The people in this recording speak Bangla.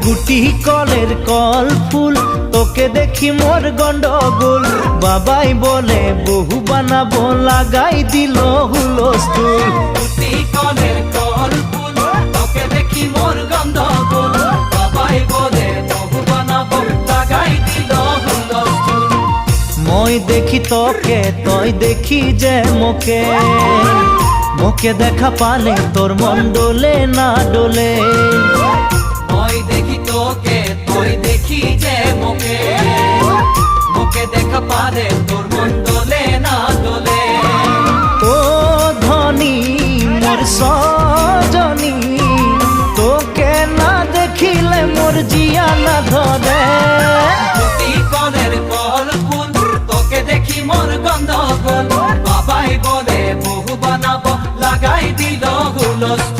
গুটি কলের কল ফুল তোকে দেখি মোর গন্ডগোল বাবাই বলে বহু বানাবো লাগাই দিল হুলস্থুল গুটি কলের কল ফুল তোকে দেখি মোর গন্ডগোল বাবাই বলে বহু বানাবো লাগাই দিল হুলস্থুল মই দেখি তোকে তই দেখি যে মোকে মোকে দেখা পালে তোর মন ডোলে না ডোলে মই দেখি তোকে তুই দেখি যে মোকে মোকে দেখা পারে তোর মন দোলে না দোলে ও ধনী মোর সজনী তোকে না দেখিলে মোর জিয়া না ধরে গুটি কলের কল ফুল তোকে দেখি মোর গন্ডগোল বাবাই বলে বহু বানাবো লাগাই দিল হুলস্থুল